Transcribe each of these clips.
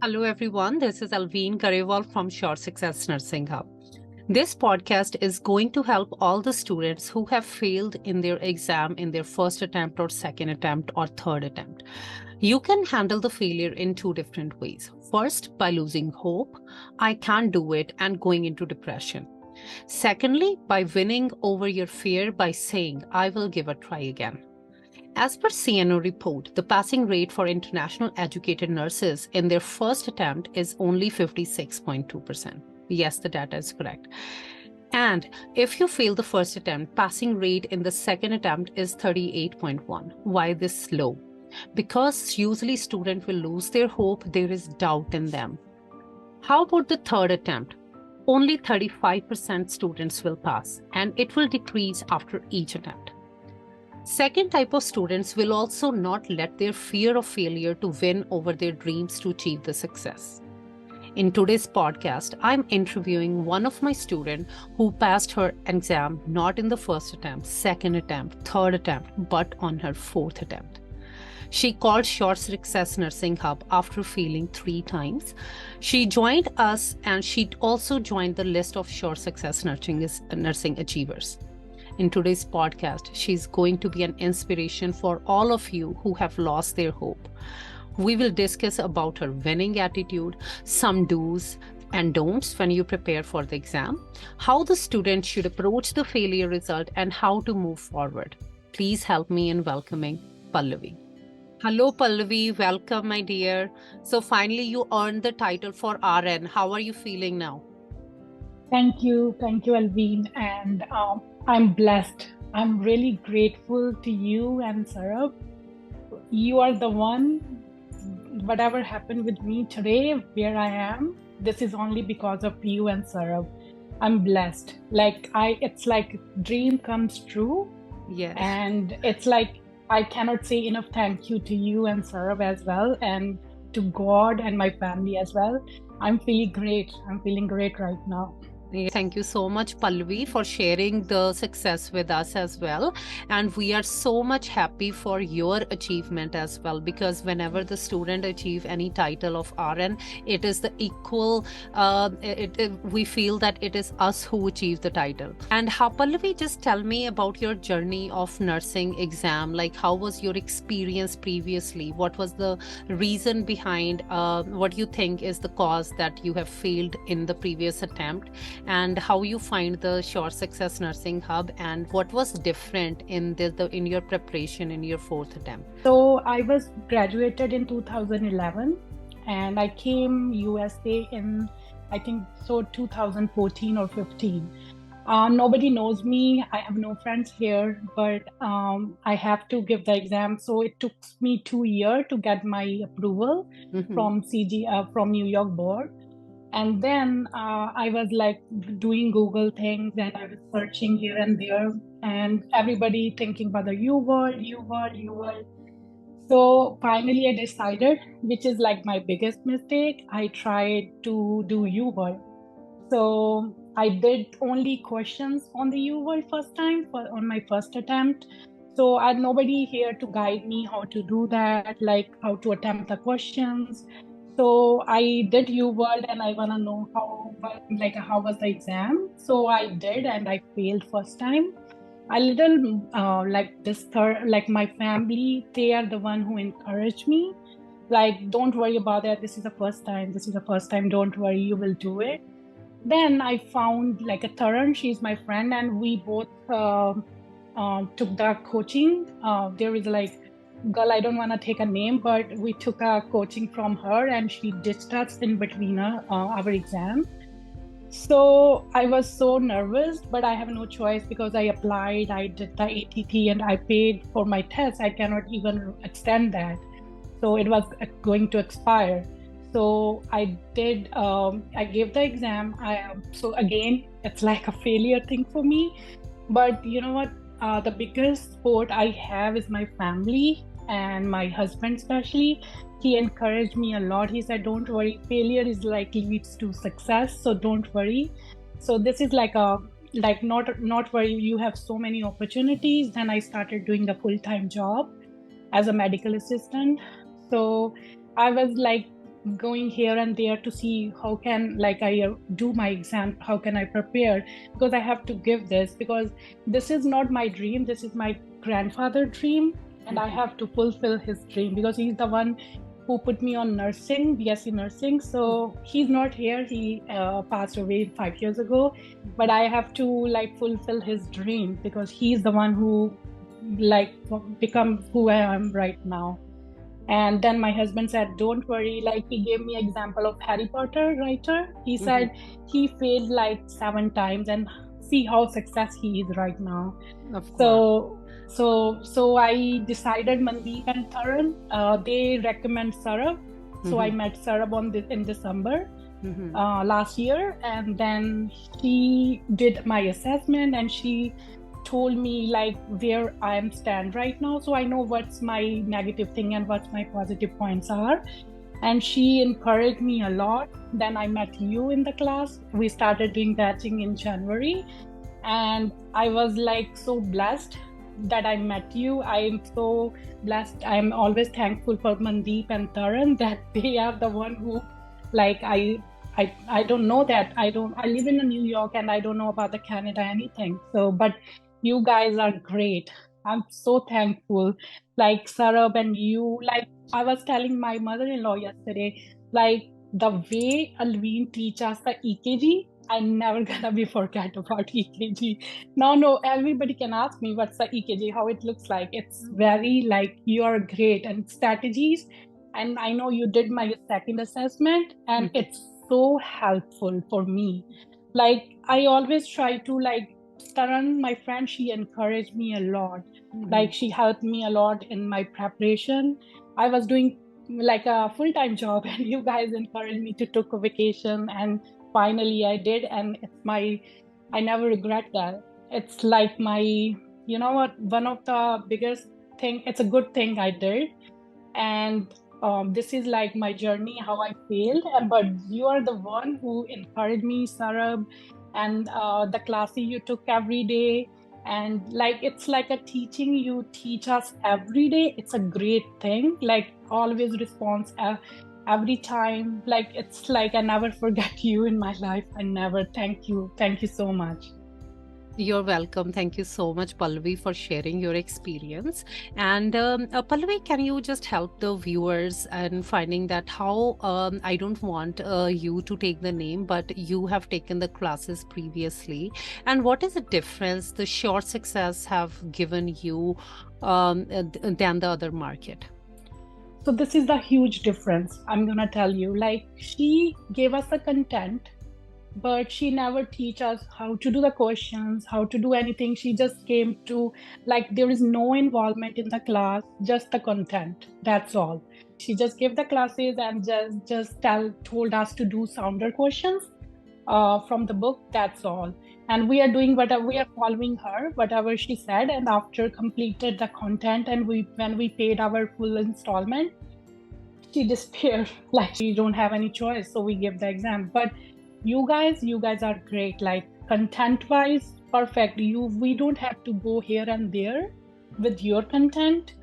Hello, everyone. This is Alveen Garewal from SureSuccess Nursing Hub. This podcast is going to help all the students who have failed in their exam in their first attempt or second attempt or third attempt. You can handle the failure in two different ways. First, by losing hope, I can't do it, and going into depression. Secondly, by winning over your fear by saying, I will give a try again. As per CNO report, the passing rate for international educated nurses in their first attempt is only 56.2%. Yes, the data is correct. And if you fail the first attempt, passing rate in the second attempt is 38.1. Why this low? Because usually students will lose their hope, there is doubt in them. How about the third attempt? Only 35% students will pass, and it will decrease after each attempt. Second type of students will also not let their fear of failure to win over their dreams to achieve the success. In today's podcast, I'm interviewing one of my students who passed her exam not in the first attempt, second attempt, third attempt, but on her fourth attempt. She called SureSuccess Nursing Hub after failing 3 times. She joined us, and she also joined the list of SureSuccess Nursing Achievers. In today's podcast, she's going to be an inspiration for all of you who have lost their hope. We will discuss about her winning attitude, some do's and don'ts when you prepare for the exam, how the student should approach the failure result, and how to move forward. Please help me in welcoming Pallavi. Hello, Pallavi. Welcome, my dear. So finally, you earned the title for RN. How are you feeling now? Thank you, Alveen, and I'm blessed. I'm really grateful to you and Saurabh. You are the one. Whatever happened with me today, where I am, this is only because of you and Saurabh. I'm blessed. It's like dream comes true. Yes. And it's like I cannot say enough thank you to you and Saurabh as well, and to God and my family as well. I'm feeling great. I'm feeling great right now. Thank you so much, Pallavi, for sharing the success with us as well. And we are so much happy for your achievement as well, because whenever the student achieve any title of RN, it is the equal, we feel that it is us who achieve the title. And how, Pallavi, just tell me about your journey of nursing exam. Like, how was your experience previously? What was the reason behind what you think is the cause that you have failed in the previous attempt? And how you find the SureSuccess Nursing Hub, and what was different in in your preparation in your fourth attempt? So I was graduated in 2011, and I came USA in, I think, 2014 or 15. Nobody knows me. I have no friends here, but I have to give the exam. So it took me 2 years to get my approval from from New York board. And then I was like doing Google things, and I was searching here and there, and everybody thinking about the UWorld. So finally I decided, which is like my biggest mistake, I tried to do UWorld. So I did only questions on the UWorld first time on my first attempt. So I had nobody here to guide me how to do that, like how to attempt the questions. So I did UWorld, and I want to know how was the exam. So I did, and I failed first time. A little my family, they are the one who encouraged me. Like, don't worry about that. This is the first time. Don't worry, you will do it. Then I found like a Taran. She's my friend, and we both took the coaching. There is like, girl, I don't want to take a name, but we took a coaching from her, and she ditched us in between our exam. So I was so nervous, but I have no choice because I applied, I did the ATT, and I paid for my test. I cannot even extend that. So it was going to expire. So I did, I gave the exam. So again, it's like a failure thing for me. But you know what? The biggest support I have is my family and my husband especially. He encouraged me a lot. He said, don't worry, failure is like leads to success, so don't worry. So this is like not worry, you have so many opportunities. Then I started doing the full-time job as a medical assistant. So I was like going here and there to see how can like I do my exam, how can I prepare, because I have to give this, because this is not my dream, this is my grandfather's dream, and I have to fulfill his dream because he's the one who put me on nursing, BSc nursing. So he's not here, he passed away 5 years ago, but I have to like fulfill his dream because he's the one who like become who I am right now. And then my husband said, don't worry, like he gave me example of Harry Potter writer. He said he failed like 7 times and see how success he is right now. Of course. So I decided Mandeep and Taran, they recommend Sarab. So I met Sarab in December last year, and then she did my assessment and she told me like where I am stand right now, so I know what's my negative thing and what my positive points are, and she encouraged me a lot. Then I met you in the class, we started doing batching in January, and I was like so blessed that I met you. I am so blessed. I'm always thankful for Mandeep and Taran that they are the one who like I don't know that I live in New York and I don't know about the Canada anything. So but you guys are great. I'm so thankful. Like Sarab and you, like I was telling my mother-in-law yesterday, like the way Alvin teach us the EKG, I'm never gonna be forget about EKG. No, everybody can ask me what's the EKG, how it looks like. It's very like you're great and strategies. And I know you did my second assessment and it's so helpful for me. Like I always try to like Taran, my friend, she encouraged me a lot. Like she helped me a lot in my preparation. I was doing like a full-time job and you guys encouraged me to take a vacation, and finally I did, and I never regret that. It's like my, you know what, one of the biggest thing, it's a good thing I did. And this is like my journey, how I failed, but you are the one who encouraged me, Sarab, and the classes you took every day, and like it's like a teaching, you teach us every day. It's a great thing, like always response every time. Like it's like I never forget you in my life. I never. Thank you so much. You're welcome. Thank you so much, Pallavi, for sharing your experience. And Pallavi, can you just help the viewers in finding that how I don't want you to take the name, but you have taken the classes previously, and what is the difference the SureSuccess have given you than the other market? So this is the huge difference. I'm gonna tell you. Like she gave us the content, but she never teach us how to do the questions, how to do anything. She just came to like there is no involvement in the class, just the content. That's all. She just gave the classes and just told us to do sounder questions from the book. That's all. And we are doing whatever, we are following her, whatever she said. And after completed the content and when we paid our full installment, she disappeared. Like we don't have any choice, so we give the exam. But you guys are great. Like content wise, perfect. We don't have to go here and there with your content,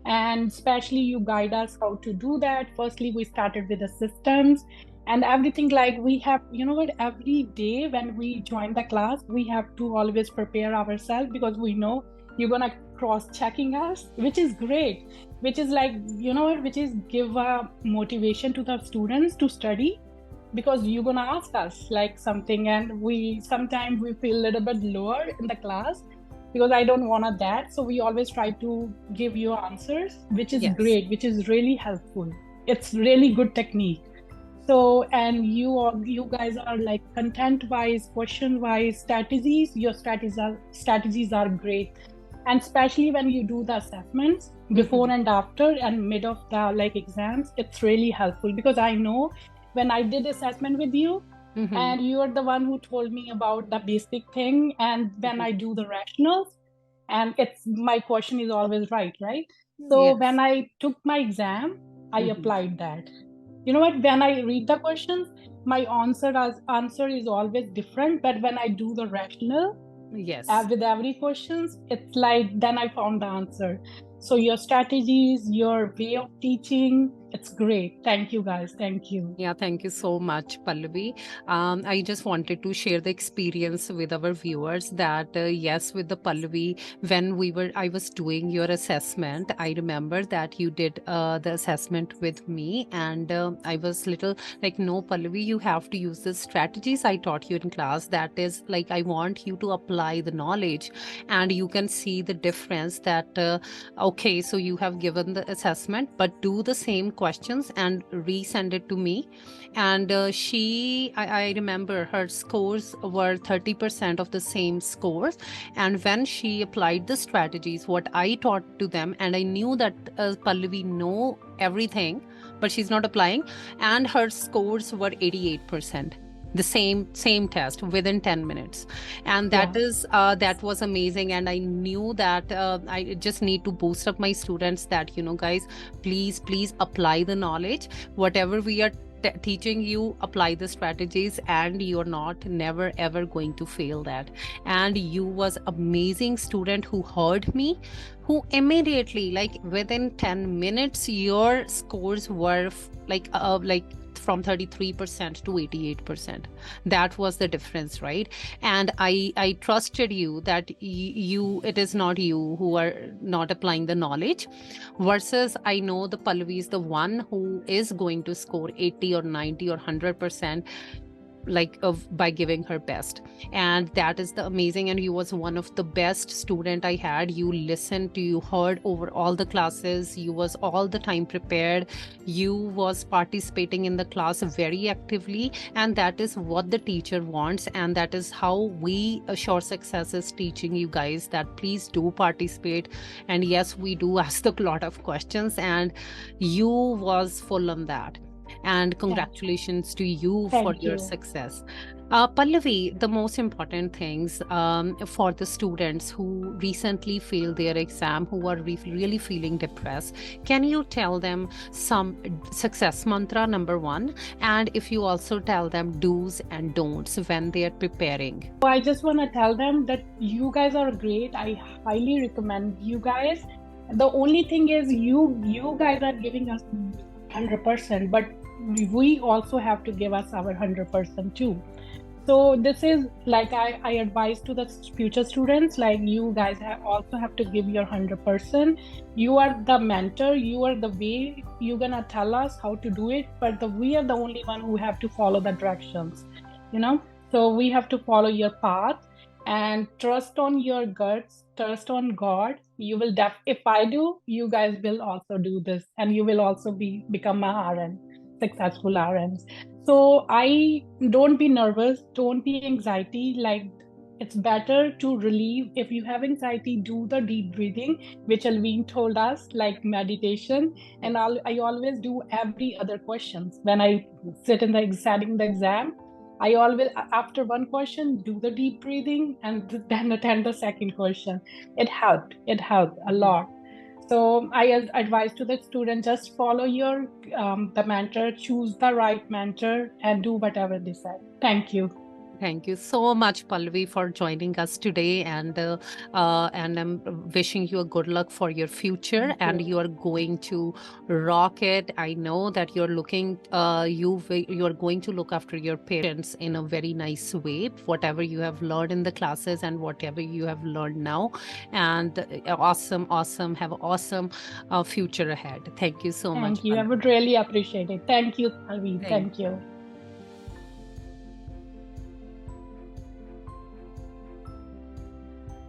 and especially you guide us how to do that. Firstly, we started with the systems and everything. Like we have, you know what, every day when we join the class, we have to always prepare ourselves because we know you're gonna cross-checking us, which is great, which is like, you know what, which is give a motivation to the students to study, because you're gonna ask us like something, and sometimes we feel a little bit lower in the class because I don't want that. So we always try to give you answers, which is great, which is really helpful. It's really good technique. So, and you guys are like content wise, question wise, strategies, your strategies are great. And especially when you do the assessments before and after and mid of the like exams, it's really helpful, because I know when I did assessment with you, and you are the one who told me about the basic thing, and when I do the rationals, and it's my question is always right? So when I took my exam, I applied that. You know what, when I read the questions, my answer is always different, but when I do the rational with every questions, it's like then I found the answer. So your strategies, your way of teaching, it's great. Thank you guys. Thank you. Yeah, thank you so much, Pallavi. I just wanted to share the experience with our viewers that yes, with the Pallavi, when I was doing your assessment, I remember that you did the assessment with me, and I was little like, no, Pallavi, you have to use the strategies I taught you in class. That is like, I want you to apply the knowledge, and you can see the difference that okay, so you have given the assessment, but do the same questions and resend it to me. And I remember her scores were 30% of the same scores. And when she applied the strategies, what I taught to them, and I knew that Pallavi know everything, but she's not applying, and her scores were 88%, the same test within 10 minutes. And that is that was amazing. And I knew that I just need to boost up my students that, guys, please apply the knowledge. Whatever we are teaching you, apply the strategies, and you're never ever going to fail that. And you was amazing student who heard me, who immediately, like within 10 minutes, your scores were like from 33% to 88%. That was the difference, right? And I trusted you that it is not you who are not applying the knowledge, versus I know the Pallavi is the one who is going to score 80 or 90 or 100%, by giving her best. And that is the amazing. And you was one of the best student I had. You listened to, you heard over all the classes, you was all the time prepared, you was participating in the class very actively. And that is what the teacher wants, and that is how we SureSuccess is teaching you guys, that please do participate. And yes, we do ask a lot of questions, and you was full on that. And congratulations to you for your success. Pallavi, the most important things for the students who recently failed their exam, who are really feeling depressed, can you tell them some success mantra, number one? And if you also tell them do's and don'ts when they are preparing. I just want to tell them that you guys are great. I highly recommend you guys. The only thing is you guys are giving us 100%, but we also have to give us our 100% too. So this is like I advise to the future students, like you guys also have to give your 100%. You are the mentor, you are the way, you're gonna tell us how to do it, but we are the only one who have to follow the directions, so we have to follow your path and trust on your guts, trust on God. You will if I do, you guys will also do this, and you will also become a RN, successful RNs. So don't be nervous, don't be anxiety. Like, it's better to relieve. If you have anxiety, do the deep breathing, which Alveen told us, like meditation. And I always do every other questions when I sit in studying the exam. I always, after one question, do the deep breathing and then attend the second question. It helped a lot. So I advise to the student, just follow your the mentor, choose the right mentor, and do whatever they say. Thank you. Thank you so much, Pallavi, for joining us today, and I'm wishing you a good luck for your future. And you are going to rock it. I know that you're looking, you are going to look after your parents in a very nice way. Whatever you have learned in the classes and whatever you have learned now, and awesome. Have an awesome future ahead. Thank you so much. Thank you. I would really appreciate it. Thank you, Pallavi. Thank you.